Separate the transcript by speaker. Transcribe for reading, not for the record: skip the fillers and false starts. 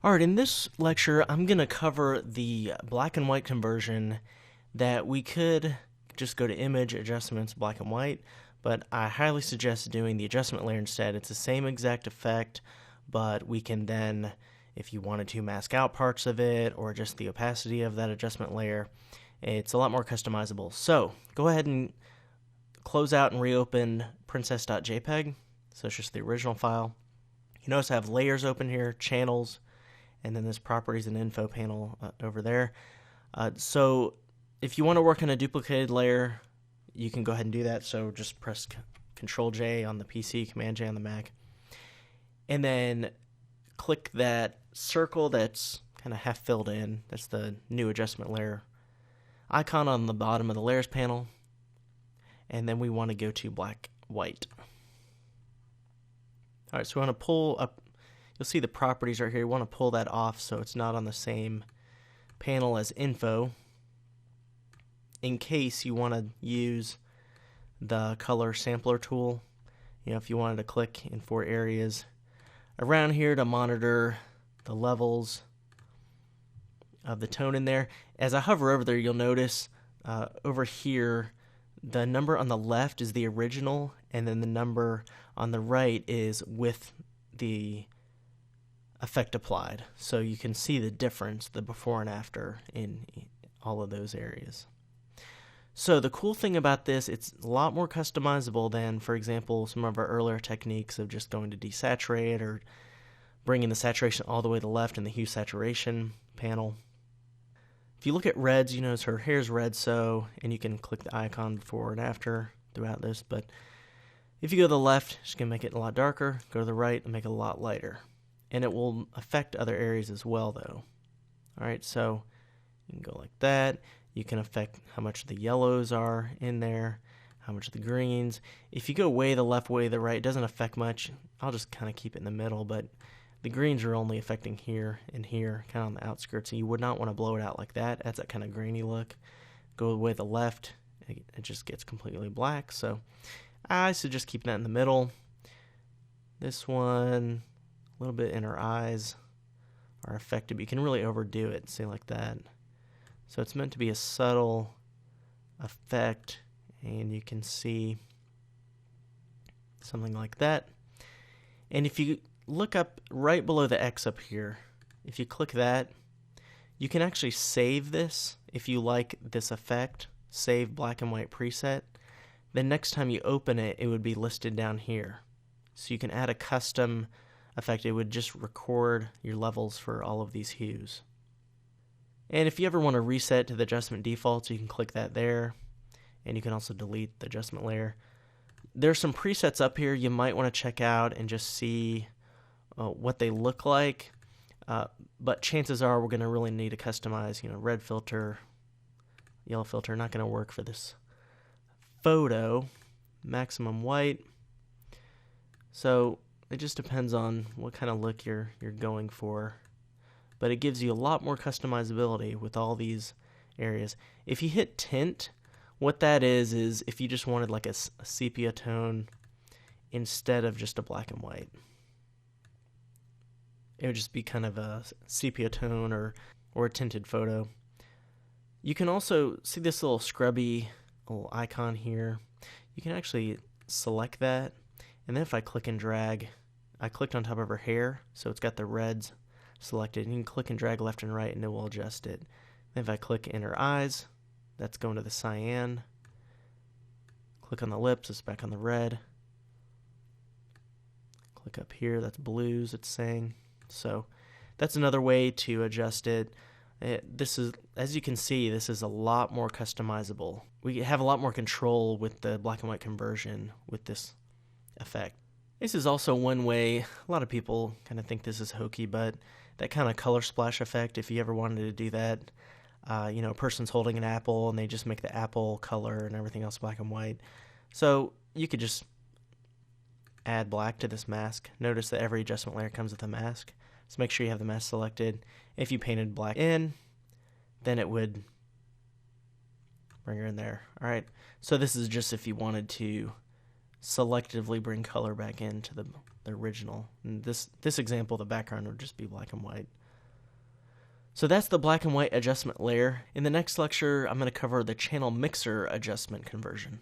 Speaker 1: Alright, in this lecture, I'm going to cover the black and white conversion that we could just go to Image, Adjustments, Black and White, but I highly suggest doing the adjustment layer instead. It's the same exact effect, but we can then, if you wanted to, mask out parts of it or just the opacity of that adjustment layer. It's a lot more customizable. So, go ahead and close out and reopen princess.jpg. So it's just the original file. You notice I have layers open here, channels, and then this properties and info panel over there. So if you want to work on a duplicated layer, you can go ahead and do that. So just press Control J on the PC, Command J on the Mac, and then click that circle that's kind of half filled in. That's the new adjustment layer icon on the bottom of the layers panel. And then we want to go to black, white. All right, so we want to pull up. You'll see the properties right here. You want to pull that off so it's not on the same panel as info, in case you want to use the color sampler tool. You know, if you wanted to click in 4 areas around here to monitor the levels of the tone in there. As I hover over there, you'll notice over here the number on the left is the original, and then the number on the right is with the effect applied. So you can see the difference, the before and after, in all of those areas. So the cool thing about this, it's a lot more customizable than, for example, some of our earlier techniques of just going to desaturate or bringing the saturation all the way to the left in the hue saturation panel. If you look at reds, you notice her hair's red, so, and you can click the icon before and after throughout this, but if you go to the left, it's going to make it a lot darker. Go to the right and make it a lot lighter. And it will affect other areas as well, though. Alright, so you can go like that. You can affect how much the yellows are in there, how much the greens. If you go way the left, way the right, it doesn't affect much. I'll just kind of keep it in the middle, but the greens are only affecting here and here, kind of on the outskirts, and you would not want to blow it out like that. It adds that kind of grainy look. Go way the left, it just gets completely black, so I suggest keeping that in the middle. This one, a little bit in her eyes are affected, but you can really overdo it, say like that. So it's meant to be a subtle effect, and you can see something like that. And if you look up right below the X up here, if you click that, you can actually save this if you like this effect, save black and white preset. Then next time you open it, it would be listed down here. So you can add a custom effect. It would just record your levels for all of these hues. And if you ever want to reset to the adjustment defaults, you can click that there. And you can also delete the adjustment layer. There's some presets up here you might want to check out and just see what they look like. But chances are we're going to really need to customize, red filter, yellow filter, not going to work for this photo, maximum white. So it just depends on what kind of look you're going for. But it gives you a lot more customizability with all these areas. If you hit tint, what that is if you just wanted like a sepia tone instead of just a black and white. It would just be kind of a sepia tone or a tinted photo. You can also see this little scrubby little icon here. You can actually select that, and then if I click and drag, I clicked on top of her hair, so it's got the reds selected, and you can click and drag left and right and it will adjust it. Then if I click in her eyes, that's going to the cyan. Click on the lips, it's back on the red. Click up here, that's blues, it's saying. So that's another way to adjust it. This is, as you can see, this is a lot more customizable. We have a lot more control with the black and white conversion with this effect. This is also one way, a lot of people kind of think this is hokey, but that kind of color splash effect, if you ever wanted to do that, a person's holding an apple and they just make the apple color and everything else black and white. So you could just add black to this mask. Notice that every adjustment layer comes with a mask. So make sure you have the mask selected. If you painted black in, then it would bring her in there. All right. So this is just if you wanted to selectively bring color back into the original. And this example, the background would just be black and white. So that's the black and white adjustment layer. In the next lecture, I'm going to cover the channel mixer adjustment conversion.